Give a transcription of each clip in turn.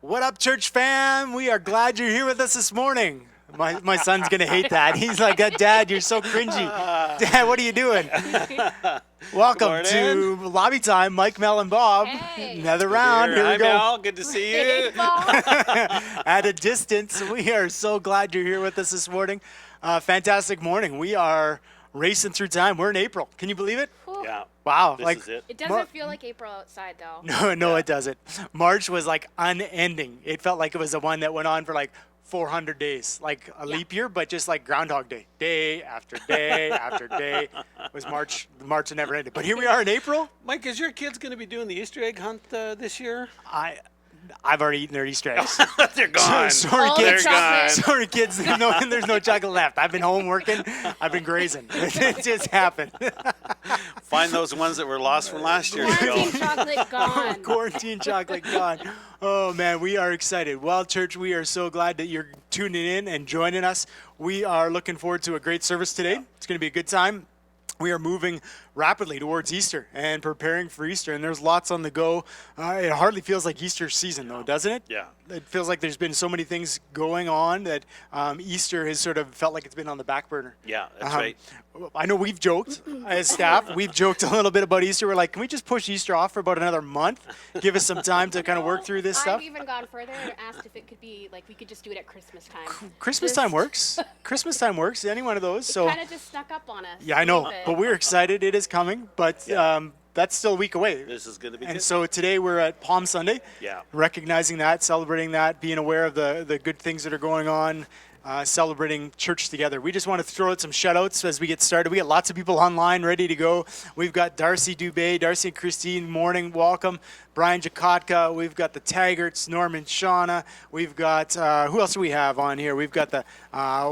What up, church fam? We are glad you're here with us this morning. My son's going to hate that. He's like, Dad, you're so cringy. Dad, what are you doing? Welcome to Lobby Time. Mike, Mel, and Bob. Hey. Another round. Here we Hi, go. Mel. Good to see you. At a distance, we are so glad you're here with us this morning. Fantastic morning. We are racing through time. We're in April. Can you believe it? Yeah. Wow. This is it. It doesn't feel like April outside, though. No, it doesn't. March was like unending. It felt like it was the one that went on for like 400 days, like a leap year, but just like Groundhog Day, day after day after day. It was March. March never ended. But here we are in April. Mike, is your kids going to be doing the Easter egg hunt this year? I've already eaten their Easter eggs. They're gone. Sorry, All the kids. chocolate. Sorry, kids. There's no chocolate left. I've been home working. I've been grazing. It just happened. Find those ones that were lost from last year. Quarantine chocolate gone. Quarantine chocolate gone. Oh, man, we are excited. Well, church, we are so glad that you're tuning in and joining us. We are looking forward to a great service today. It's going to be a good time. We are moving rapidly towards Easter and preparing for Easter, and there's lots on the go. It hardly feels like Easter season, though, doesn't it? Yeah. It feels like there's been so many things going on that Easter has sort of felt like it's been on the back burner. Yeah, that's right. I know we've joked as staff. We've joked a little bit about Easter. We're like, can we just push Easter off for about another month? Give us some time to kind of work through this stuff. I've even gone further and asked if it could be, like, we could just do it at Christmas time. Christmas time works. Christmas time works. Any one of those. It So kind of just snuck up on us. yeah, I a know, little bit. but we're excited. It is coming, but that's still a week away. This is going to be And good. so today we're at Palm Sunday, Yeah. recognizing that, celebrating that, being aware of the good things that are going on, celebrating church together. We just want to throw out some shout-outs as we get started. We got lots of people online ready to go. We've got Darcy Dubé, Darcy and Christine, morning, welcome. Brian Jakotka, we've got the Taggarts, Norman Shauna. We've got, who else do we have on here? We've got the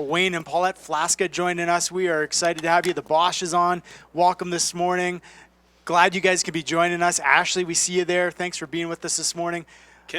Wayne and Paulette Flaska joining us. We are excited to have you. The Bosch is on. Welcome this morning. Glad you guys could be joining us. Ashley, we see you there. Thanks for being with us this morning.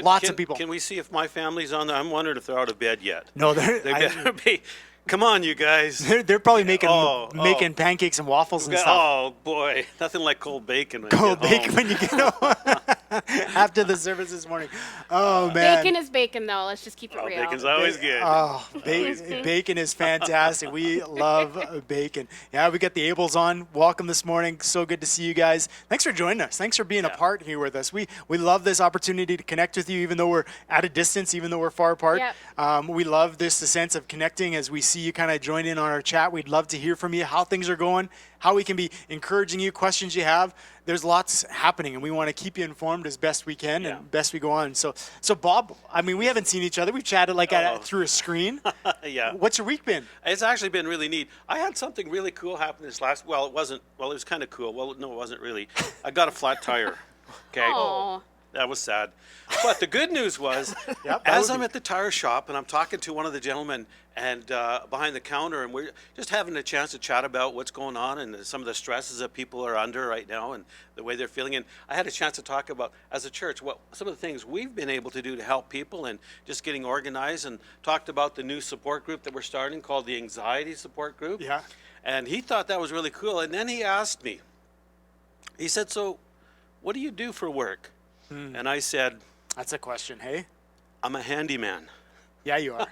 Lots of people. Can we see if my family's on there? I'm wondering if they're out of bed yet. No, They better be. Come on, you guys. they're probably making Oh. pancakes and waffles and stuff. Oh, boy. Nothing like cold bacon. When Cold you get bacon home. when you get home after the service this morning. Oh, man. Bacon is bacon, though. Let's just keep it Oh, real. bacon's always good. Oh, bacon is fantastic. We love bacon. Yeah, we got the Abels on. Welcome this morning. So good to see you guys. Thanks for joining us. Thanks for being a part here with us. We love this opportunity to connect with you, even though we're at a distance, even though we're far apart. Yep. We love the sense of connecting as we see you kind of join in on our chat. We'd love to hear from you, how things are going, how we can be encouraging you, questions you have. There's lots happening, and we want to keep you informed as best we can and best we go on. So Bob, I mean, we haven't seen each other. We've chatted like through a screen. Yeah. What's your week been? It's actually been really neat. I had something really cool happen this last. Well, it wasn't. Well, it was kind of cool. Well, no, it wasn't really. I got a flat tire. Okay. Aw. That was sad. But the good news was, Yep, that as would I'm be- at the tire shop and I'm talking to one of the gentlemen and behind the counter, and we're just having a chance to chat about what's going on and some of the stresses that people are under right now and the way they're feeling. And I had a chance to talk about, as a church, what some of the things we've been able to do to help people and just getting organized, and talked about the new support group that we're starting called the Anxiety Support Group. Yeah. And he thought that was really cool. And then he asked me, he said, "So what do you do for work?" And I said, That's a question, hey? "I'm a handyman." Yeah, you are.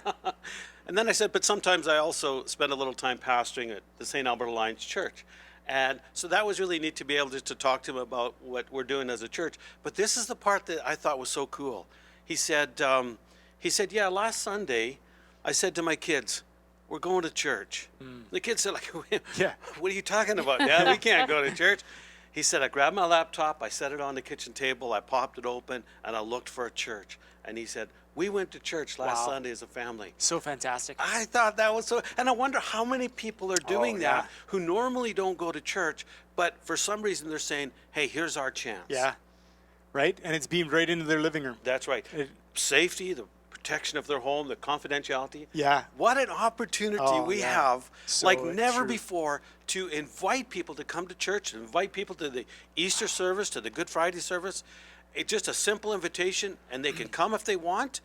And then I said, "But sometimes I also spend a little time pastoring at the St. Albert Alliance Church." And so that was really neat to be able to talk to him about what we're doing as a church. But this is the part that I thought was so cool. He said, "Yeah, last Sunday, I said to my kids, we're going to church." The kids said, like, Yeah. "What are you talking about, Dad? We can't go to church." He said, "I grabbed my laptop, I set it on the kitchen table, I popped it open, and I looked for a church." And he said, "We went to church last Wow. Sunday as a family." So fantastic. I thought that was so, and I wonder how many people are doing yeah. that who normally don't go to church, but for some reason they're saying, "Hey, here's our chance." Yeah. Right? And it's beamed right into their living room. That's right. Safety, the protection of their home, the confidentiality. Yeah. What an opportunity Oh, we yeah. have, So like never true. before, to invite people to come to church, invite people to the Easter service, to the Good Friday service. It's just a simple invitation, and they can come if they want.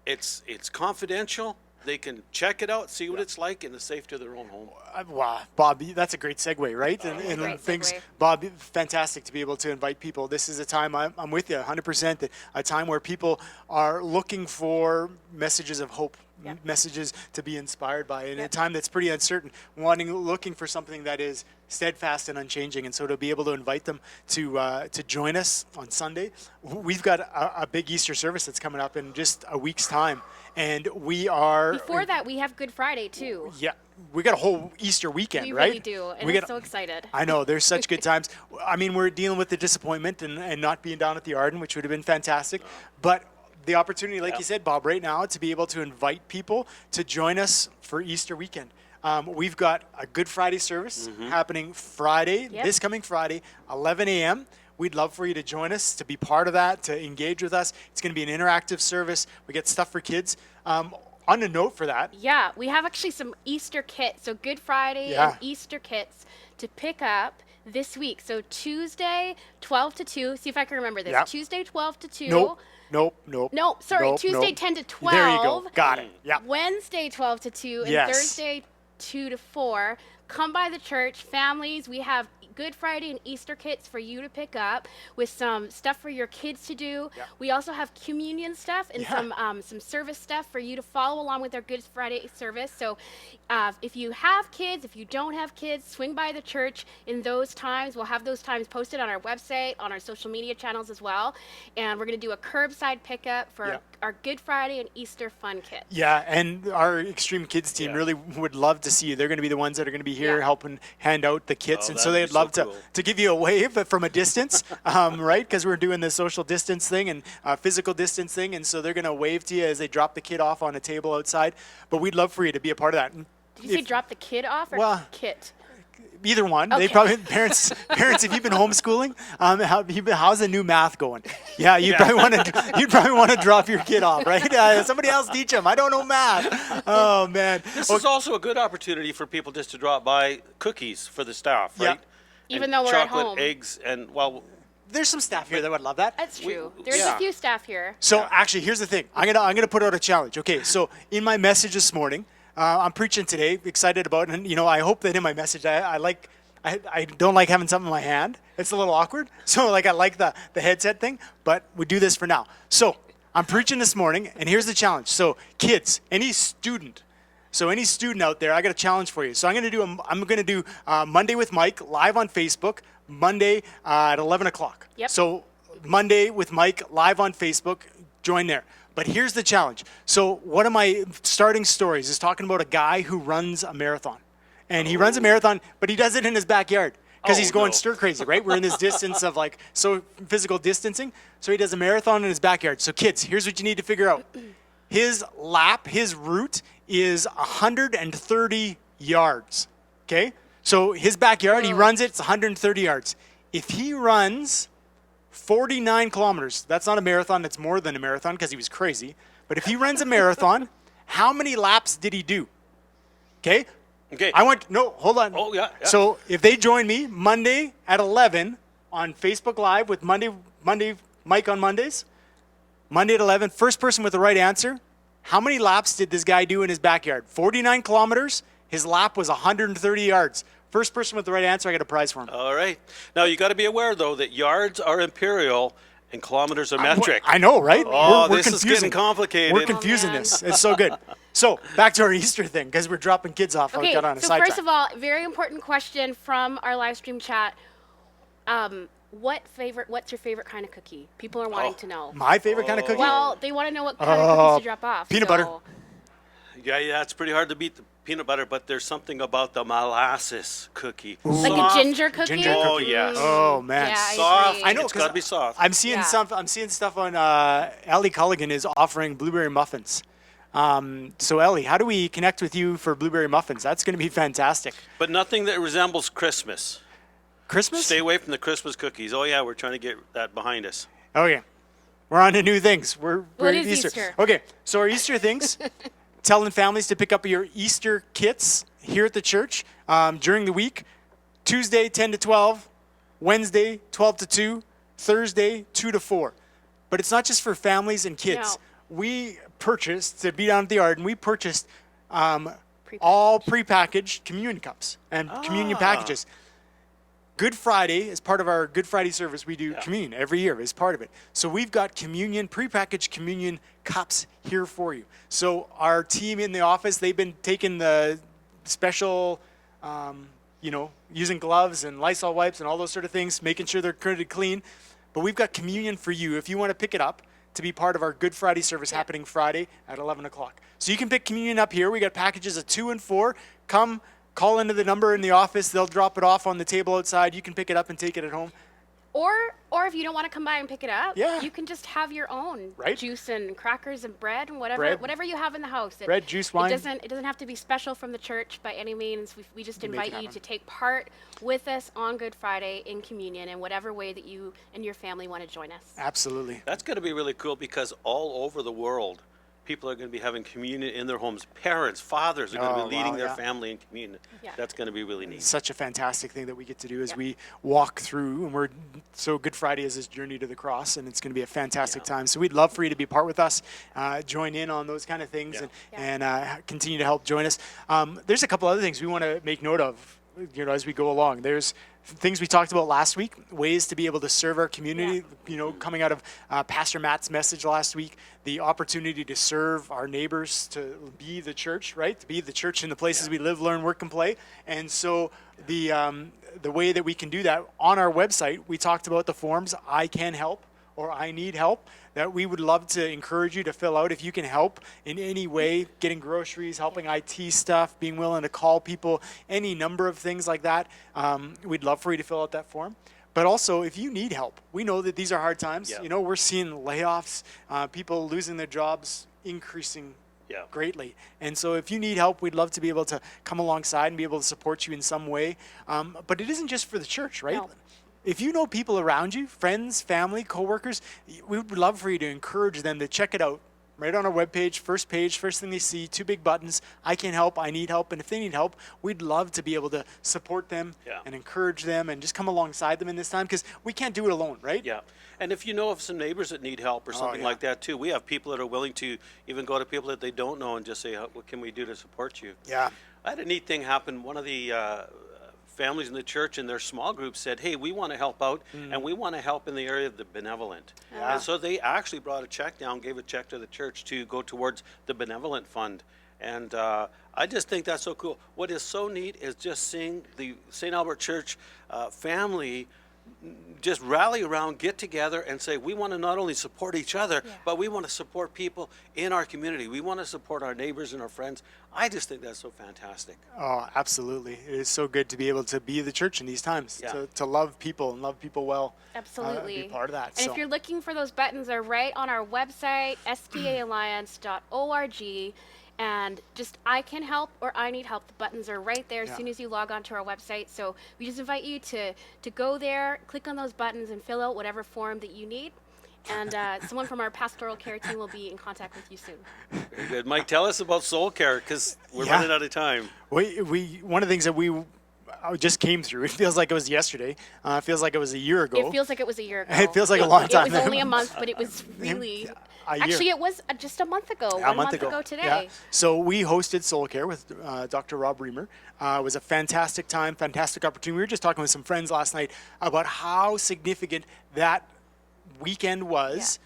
It's confidential. they can check it out, see what it's like in the safety of their own home. Wow, Bob, that's a great segue, right? And Great things, segue. Bob, fantastic to be able to invite people. This is a time, I'm with you 100%, a time where people are looking for messages of hope, Yeah. messages to be inspired by, in a time that's pretty uncertain, looking for something that is steadfast and unchanging. And so to be able to invite them to join us on Sunday, we've got a big Easter service that's coming up in just a week's time. And we are... Before that, we have Good Friday too. Yeah, we got a whole Easter weekend, We right? really do, and I'm so excited. I know, there's such good times. I mean, we're dealing with the disappointment and not being down at the Arden, which would have been fantastic. But the opportunity, like you said, Bob, right now to be able to invite people to join us for Easter weekend. We've got a Good Friday service happening Friday, Yep. this coming Friday, 11 a.m. We'd love for you to join us, to be part of that, to engage with us. It's going to be an interactive service. We get stuff for kids. On a note for that, Yeah, we have actually some Easter kits. So Good Friday Yeah. and Easter kits to pick up this week. So Tuesday, 12 to 2. See if I can remember this. Yep. Tuesday, 12 to 2. nope. No, sorry, Nope, Tuesday, nope. 10 to 12. There you go. Got it. Yeah. Wednesday, 12 to 2. And Yes. Thursday, 2 to 4. Come by the church. Families, we have Good Friday and Easter kits for you to pick up with some stuff for your kids to do. Yeah. We also have communion stuff and Yeah. some service stuff for you to follow along with our Good Friday service. So if you have kids, if you don't have kids, swing by the church in those times. We'll have those times posted on our website, on our social media channels as well. And we're going to do a curbside pickup for Yeah. our Good Friday and Easter fun kits. Yeah, and our Extreme Kids team really would love to see you. They're going to be the ones that are going to be here Yeah. helping hand out the kits, Oh, and so that'd they'd be so love cool. to give you a wave but from a distance, right? Because we're doing the social distance thing and physical distance thing, and so they're going to wave to you as they drop the kid off on a table outside. But we'd love for you to be a part of that. And Did you say if- drop the kid off or Well, kit? Either one. They Okay. probably parents. Have you been homeschooling? How's the new math going? Yeah, you'd probably want to drop your kid off, right? Somebody else teach them. I don't know math. Oh man. This is also a good opportunity for people just to drop by cookies for the staff, Yeah. right? Even And though we're at chocolate, home. eggs, and well, There's some staff here that would love that. That's We- true. There's yeah. a few staff here. So actually, here's the thing. I'm gonna put out a challenge. Okay, so in my message this morning, I'm preaching today, excited about it, and I hope that in my message I don't like having something in my hand. It's a little awkward. So I like the headset thing, but we do this for now. So I'm preaching this morning, and here's the challenge. So kids, any student out there, I got a challenge for you. So I'm gonna do Monday with Mike live on Facebook, Monday at 11 o'clock. Yep. So Monday with Mike live on Facebook. Join there. But here's the challenge. So one of my starting stories is talking about a guy who runs a marathon. And he runs a marathon, but he does it in his backyard because he's going no. stir crazy, right? We're in this distance of so physical distancing. So he does a marathon in his backyard. So kids, here's what you need to figure out. His route is 130 yards, okay? So his backyard, he runs it, it's 130 yards. If he runs 49 kilometers, that's not a marathon, that's more than a marathon because he was crazy. But if he runs a marathon, how many laps did he do? Okay? Okay. Hold on. Oh, yeah. So if they join me Monday at 11 on Facebook Live with Monday Mike on Mondays, Monday at 11, first person with the right answer, how many laps did this guy do in his backyard? 49 kilometers. His lap was 130 yards. First person with the right answer, I got a prize for him. all right. Now you got to be aware though that yards are imperial and kilometers are metric. I know, right? Oh, We're this is confusing. getting complicated. We're confusing man. this. It's so good. So back to our Easter thing because we're dropping kids off. I Okay, got on a so sidetrack. first of all, very important question from our live stream chat. What's your favorite kind of cookie? People are wanting to know. My favorite kind of cookie? Well, they want to know what kind of cookies to drop off. peanut butter. so- Yeah, it's pretty hard to beat the peanut butter, but there's something about the molasses cookie. Like Soft. a ginger cookie? Ginger Oh, cookie. yes. Oh man. Yeah, I Soft. agree. I know, It's 'cause got to be soft. I'm seeing Yeah. I'm seeing stuff on Ellie Culligan is offering blueberry muffins. So Ellie, how do we connect with you for blueberry muffins? That's going to be fantastic. But nothing that resembles Christmas. Christmas? Stay away from the Christmas cookies. Oh yeah, we're trying to get that behind us. Okay. We're on to new things. We're Well, it at is Easter. Okay. So our Easter things, telling families to pick up your Easter kits here at the church during the week. Tuesday 10 to 12, Wednesday 12 to 2, Thursday 2 to 4. But it's not just for families and kids. No. We purchased, to be down at the yard, and we purchased all prepackaged communion cups and communion packages. Good Friday, as part of our Good Friday service, we do communion every year as part of it. So we've got prepackaged communion cups here for you. So our team in the office, they've been taking the special, using gloves and Lysol wipes and all those sort of things, making sure they're pretty clean. But we've got communion for you if you want to pick it up to be part of our Good Friday service happening Friday at 11 o'clock. So you can pick communion up here. We got packages of 2 and 4. Come. Call into the number in the office. They'll drop it off on the table outside. You can pick it up and take it at home. Or if you don't want to come by and pick it up, Yeah. you can just have your own Right. juice and crackers and bread and whatever you have in the house. Bread, juice, wine. It doesn't have to be special from the church by any means. We just Make it invite you happen. to take part with us on Good Friday in communion in whatever way that you and your family want to join us. Absolutely. That's going to be really cool because all over the world, people are going to be having communion in their homes. Parents, fathers are going to be leading their family in communion. Yeah. That's going to be really neat. It's such a fantastic thing that we get to do as we walk through, and so Good Friday is this journey to the cross, and it's going to be a fantastic time. So we'd love for you to be part with us, join in on those kind of things, and continue to help join us. There's a couple other things we want to make note of, as we go along. There's things we talked about last week, ways to be able to serve our community, coming out of Pastor Matt's message last week, the opportunity to serve our neighbors, to be the church, right? To be the church in the places we live, learn, work, and play. And so the way that we can do that, on our website, we talked about the forms, I can help or I need help, that we would love to encourage you to fill out if you can help in any way, getting groceries, helping IT stuff, being willing to call people, any number of things like that. We'd love for you to fill out that form. But also, if you need help, we know that these are hard times. We're seeing layoffs, people losing their jobs increasing greatly. And so if you need help, we'd love to be able to come alongside and be able to support you in some way. But it isn't just for the church, right? No. If you know people around you, friends, family, coworkers, we would love for you to encourage them to check it out. Right on our webpage, first thing they see, 2 big buttons, I can help, I need help. And if they need help, we'd love to be able to support them and encourage them and just come alongside them in this time, because we can't do it alone, right? Yeah. And if you know of some neighbors that need help or something like that too, we have people that are willing to even go to people that they don't know and just say, what can we do to support you? Yeah. I had a neat thing happen. One of the families in the church in their small group said, hey, we want to help out, and we want to help in the area of the benevolent. And so they actually brought a check down, gave a check to the church to go towards the benevolent fund. And I just think that's so cool. What is so neat is just seeing the St. Albert Church family just rally around, get together, and say, we want to not only support each other, but we want to support people in our community. We want to support our neighbors and our friends. I just think that's so fantastic. Oh, absolutely. It is so good to be able to be the church in these times, to love people and love people well. Absolutely. Be part of that. And if you're looking for those buttons, they're right on our website, staalliance.org. And just I can help or I need help. The buttons are right there as soon as you log on to our website. So we just invite you to go there, click on those buttons, and fill out whatever form that you need. And someone from our pastoral care team will be in contact with you soon. Very good. Mike, tell us about soul care, because we're running out of time. We one of the things that we just came through, it feels like it was yesterday. It feels like it was a year ago. It feels like it was a year ago. It feels like a long time. It was only a month, but it was really... Actually, it was just a month ago. A 1 month ago today. Yeah. So we hosted Soul Care with Dr. Rob Reamer. It was a fantastic time, fantastic opportunity. We were just talking with some friends last night about how significant that weekend was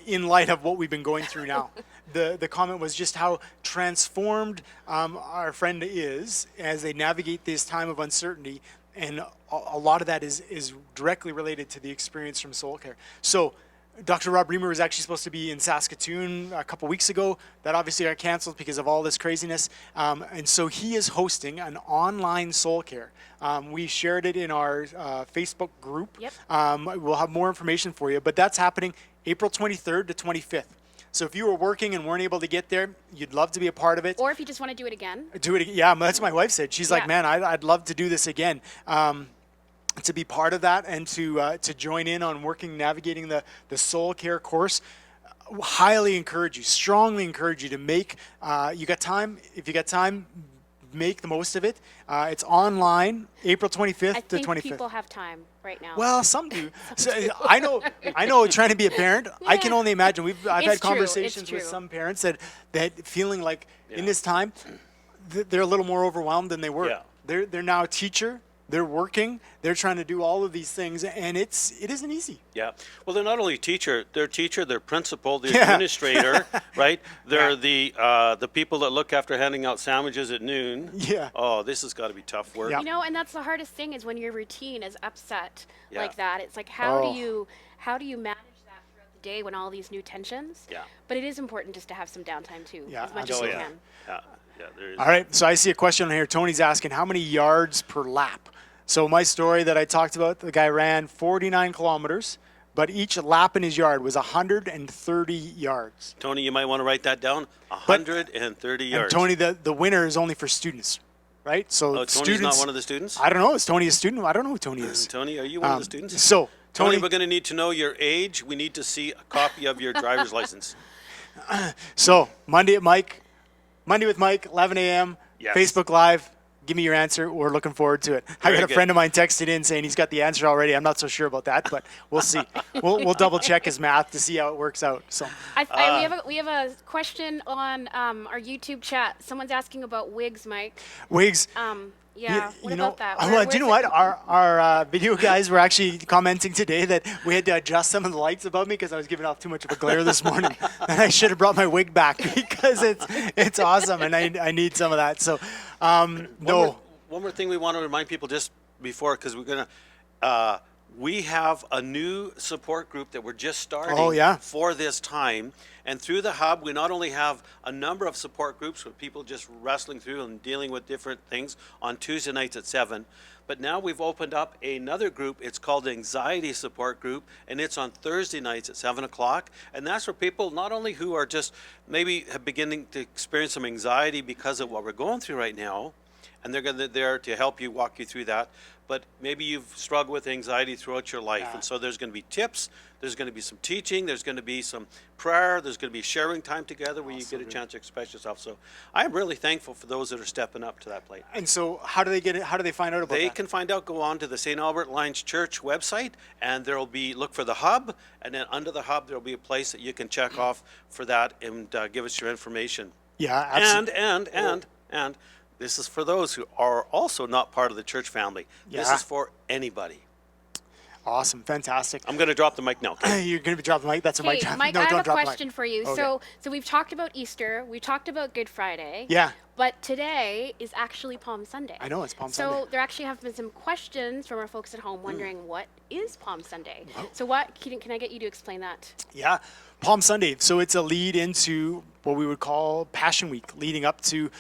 in light of what we've been going through now. The comment was just how transformed our friend is as they navigate this time of uncertainty. And a lot of that is directly related to the experience from Soul Care. So Dr. Rob Reamer was actually supposed to be in Saskatoon a couple weeks ago. That obviously got canceled because of all this craziness. And so he is hosting an online soul care. We shared it in our Facebook group. Yep. We'll have more information for you, but that's happening April 23rd to 25th. So if you were working and weren't able to get there, you'd love to be a part of it. Or if you just want to do it again. Do it. Yeah, that's what my wife said. She's like, man, I'd love to do this again. To be part of that and to join in on navigating the soul care course, highly encourage you, strongly encourage you to make, you got time? If you got time, make the most of it. It's online, April 25th I to think 25th. people have time right now. Well, some do. So, I know. Trying to be a parent, I can Yeah. only imagine. I've It's had true, it's conversations with true. some parents that feeling like in Yeah. this time, they're a little more overwhelmed than they were. Yeah. They're now a teacher. They're working. They're trying to do all of these things, and it isn't easy. Yeah. Well, they're not only teacher, they're principal, the Yeah. administrator, right? They're Yeah. the people that look after handing out sandwiches at noon. Yeah. Oh, this has got to be tough work. Yeah. You know, and that's the hardest thing is when your routine is upset Yeah. like that. It's like how Oh. do you manage that throughout the day when all these new tensions? Yeah. But it is important just to have some downtime too, Yeah, as much Oh, as you yeah. can. Yeah. Yeah. There is. All right, so I see a question on here. Tony's asking, how many yards per lap? So my story that I talked about, the guy ran 49 kilometers, but each lap in his yard was 130 yards. Tony, you might want to write that down. 130 And yards. Tony, the winner is only for students, right? So Oh, Tony's students. not one of the students? I don't know. Is Tony a student? I don't know who Tony is. Tony, are you one of the students? So Tony, Tony, we're going to need to know your age. We need to see a copy of your driver's license. so Monday with Mike, 11 a.m. Yes. Facebook Live. Give me your answer. We're looking forward to it. I Very got a good. friend of mine texted in saying he's got the answer already. I'm not so sure about that, but we'll see. We'll double check his math to see how it works out. So We have a question on our YouTube chat. Someone's asking about wigs, Mike. wigs. Yeah. What know, about that? well, do you know what? Our video guys were actually commenting today that we had to adjust some of the lights above me because I was giving off too much of a glare this morning, and I should have brought my wig back because it's awesome, and I need some of that. So, no. One more thing we want to remind people just before, because we're going to, we have a new support group that we're just starting Oh, yeah. for this time. And through the hub, we not only have a number of support groups with people just wrestling through and dealing with different things on Tuesday nights at 7, but now we've opened up another group. It's called the Anxiety Support Group, and it's on Thursday nights at 7 o'clock. And that's for people not only who are just maybe beginning to experience some anxiety because of what we're going through right now, and they're there to help you, walk you through that. But maybe you've struggled with anxiety throughout your life. Yeah. And so there's going to be tips, there's going to be some teaching, there's going to be some prayer, there's going to be sharing time together where you get a chance to express yourself. So I'm really thankful for those that are stepping up to that plate. And so, how do they get it? How do they find out about They that? can find out, go on to the St. Albert Lines Church website, and there'll be, look for the hub, and then under the hub, there'll be a place that you can check off for that and give us your information. Yeah, absolutely. And this is for those who are also not part of the church family. This Yeah. is for anybody. Awesome, fantastic. I'm going to drop the mic now. Okay? You're going to be dropping the mic. That's a mic Hey, drop. Mike, No, I don't have a drop the mic. question for you. Okay. So we've talked about Easter, we've talked about Good Friday. Yeah. But today is actually Palm Sunday. I know, it's Palm So Sunday. there actually have been some questions from our folks at home wondering what is Palm Sunday. Oh. So what can I get you to explain that? Yeah, Palm Sunday. So it's a lead into what we would call Passion Week, leading up to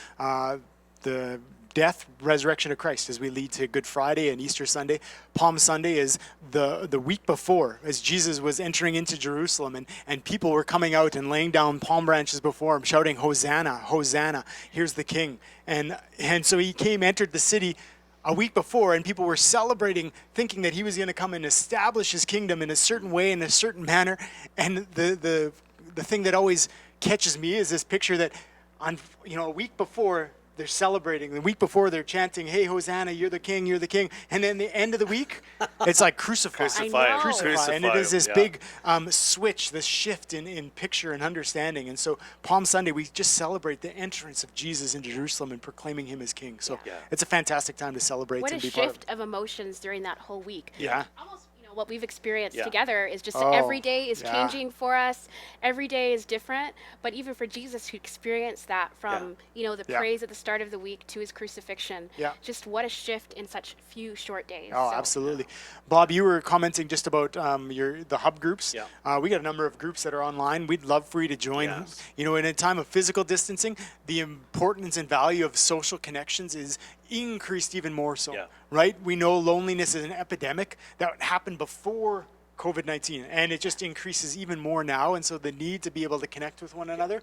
the death, resurrection of Christ as we lead to Good Friday and Easter Sunday. Palm Sunday is the week before, as Jesus was entering into Jerusalem, and people were coming out and laying down palm branches before him, shouting, "Hosanna, Hosanna, here's the King." And so he entered the city a week before, and people were celebrating, thinking that he was going to come and establish his kingdom in a certain way, in a certain manner. And the thing that always catches me is this picture that a week before they're celebrating, the week before they're chanting, "Hey, Hosanna, you're the King, you're the King." And then the end of the week, it's like crucify. Crucify him, know. Crucify. And it crucify is this him, big switch, this shift in picture and understanding. And so Palm Sunday, we just celebrate the entrance of Jesus into Jerusalem and proclaiming him as King. So Yeah. it's a fantastic time to celebrate What a and be part of shift of emotions during that whole week. Yeah. Almost, what we've experienced Yeah. together is just Oh, every day is yeah. changing for us. Every day is different. But even for Jesus, who experienced that from the Yeah. praise at the start of the week to his crucifixion, Yeah. just what a shift in such few short days. Oh, So- absolutely. Bob, you were commenting just about the hub groups. Yeah. We got a number of groups that are online. We'd love for you to join. Yes. In a time of physical distancing, the importance and value of social connections is increased even more so, Yeah. right? We know loneliness is an epidemic that happened before COVID-19, and it just increases even more now, and so the need to be able to connect with one another.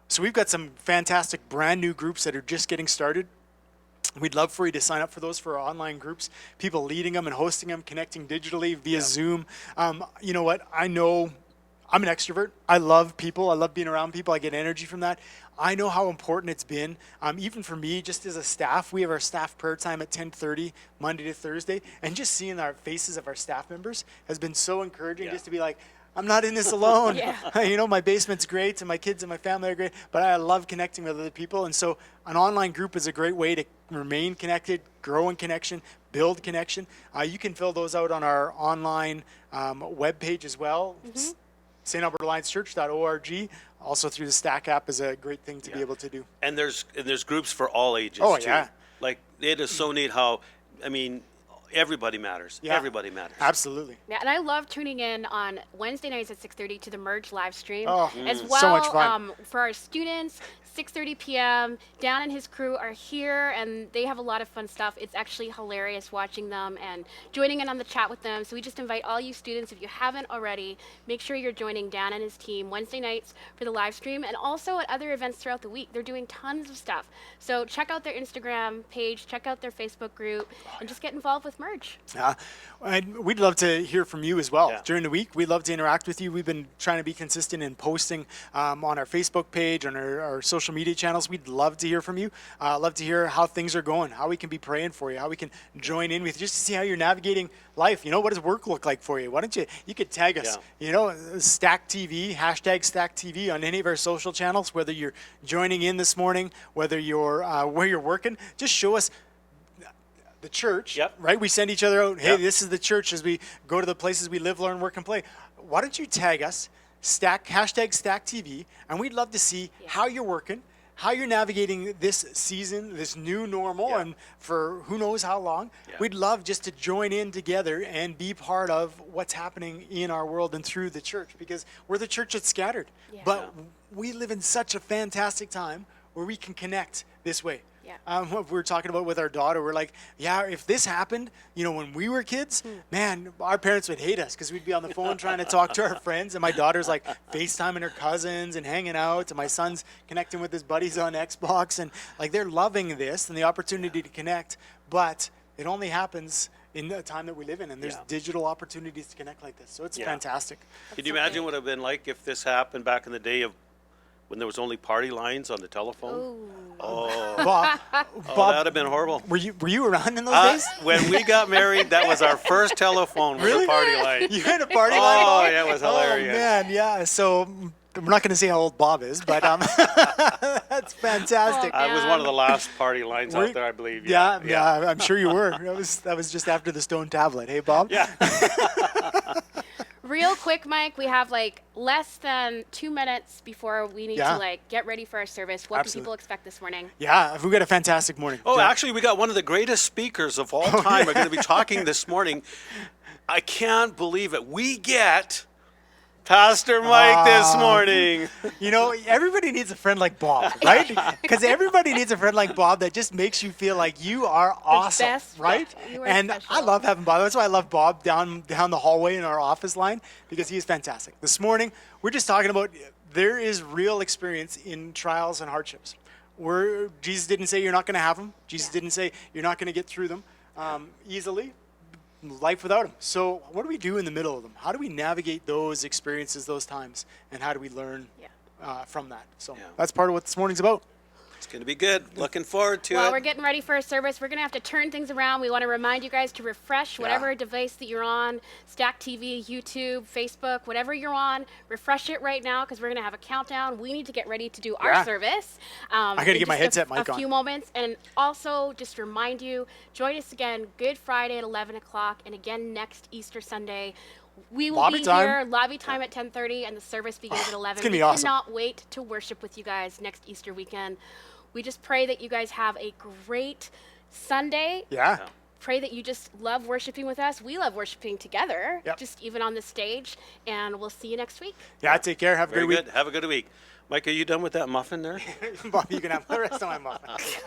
So we've got some fantastic brand new groups that are just getting started. We'd love for you to sign up for those, for our online groups, people leading them and hosting them, connecting digitally via Zoom. You know what? I know I'm an extrovert. I love people. I love being around people. I get energy from that. I know how important it's been, even for me, just as a staff. We have our staff prayer time at 10:30, Monday to Thursday, and just seeing our faces of our staff members has been so encouraging. Just to be like, I'm not in this alone. You know, my basement's great, and my kids and my family are great, but I love connecting with other people. And so an online group is a great way to remain connected, grow in connection, build connection. You can fill those out on our online webpage as well. StAACchurch.org. Also through the StAAC app is a great thing to be able to do. And there's groups for all ages Oh, too. yeah. Like, it is so neat how, I mean, everybody matters. Yeah. Everybody matters. Absolutely. Yeah, and I love tuning in on Wednesday nights at 6:30 to the Merge live stream. As well, so much fun. For our students, 6:30 p.m. Dan and his crew are here, and they have a lot of fun stuff. It's actually hilarious watching them and joining in on the chat with them. So we just invite all you students, if you haven't already, make sure you're joining Dan and his team Wednesday nights for the live stream, and also at other events throughout the week. They're doing tons of stuff. So check out their Instagram page, check out their Facebook group, and just get involved with Merge. And we'd love to hear from you as well. Yeah. During the week, we'd love to interact with you. We've been trying to be consistent in posting on our Facebook page, on our social media channels. We'd love to hear from you. Love to hear how things are going, how we can be praying for you, how we can join in with you, just to see how you're navigating life. You know, what does work look like for you? Why don't you could tag us, you know, StAAC TV, hashtag StAAC TV on any of our social channels, whether you're joining in this morning, whether you're where you're working, just show us the church, right? We send each other out, hey, this is the church as we go to the places we live, learn, work, and play. Why don't you tag us, hashtag StAAC TV, and we'd love to see how you're working, how you're navigating this season, this new normal, and for who knows how long. We'd love just to join in together and be part of what's happening in our world and through the church, because we're the church that's scattered. But we live in such a fantastic time where we can connect this way. What we were talking about with our daughter, we're like, if this happened, you know, when we were kids, man, our parents would hate us because we'd be on the phone trying to talk to our friends, and my daughter's like FaceTiming her cousins and hanging out, and my son's connecting with his buddies on Xbox, and like they're loving this and the opportunity to connect, but it only happens in the time that we live in, and there's digital opportunities to connect like this, so it's fantastic. Could you imagine what it would have been like if this happened back in the day of when there was only party lines on the telephone? Bob, that would have been horrible. were you around in those days? When we got married, that was our first telephone with a party line. You had a party line? Oh, yeah, it was hilarious. Oh, man, yeah. So we're not going to say how old Bob is, but that's fantastic. I was one of the last party lines out there, I believe. Yeah, I'm sure you were. That was just after the stone tablet. Hey, Bob? Yeah. Real quick, Mike, we have like less than 2 minutes before we need to like get ready for our service. What can people expect this morning? Yeah, we've got a fantastic morning. Oh, actually, we got one of the greatest speakers of all time. We're going to be talking this morning. I can't believe it. We get Pastor Mike this morning. You know, everybody needs a friend like Bob, right? Because everybody needs a friend like Bob that just makes you feel like you are awesome, best. right? You are And special. I love having Bob. That's why I love Bob down the hallway in our office line, because he is fantastic. This morning, we're just talking about there is real experience in trials and hardships. Jesus didn't say you're not going to have them. Jesus didn't say you're not going to get through them easily. Life without him. So what do we do in the middle of them? How do we navigate those experiences, those times, and how do we learn from that? So that's part of what this morning's about. It's going to be good. Looking forward to it. Well, we're getting ready for a service. We're going to have to turn things around. We want to remind you guys to refresh whatever device that you're on, StAAC TV, YouTube, Facebook, whatever you're on. Refresh it right now because we're going to have a countdown. We need to get ready to do our service. I got to get my headset mic on. A few moments. And also, just remind you, join us again Good Friday at 11 o'clock and again next Easter Sunday. We will Lobby be time. here, lobby time at 10:30, and the service begins at 11. It's going to be We awesome. cannot wait to worship with you guys next Easter weekend. We just pray that you guys have a great Sunday. Yeah. Pray that you just love worshiping with us. We love worshiping together, just even on the stage. And we'll see you next week. Yeah, take care. Have a Very great week. good. Have a good week. Mike, are you done with that muffin there? Bob, you can have the rest of my muffin.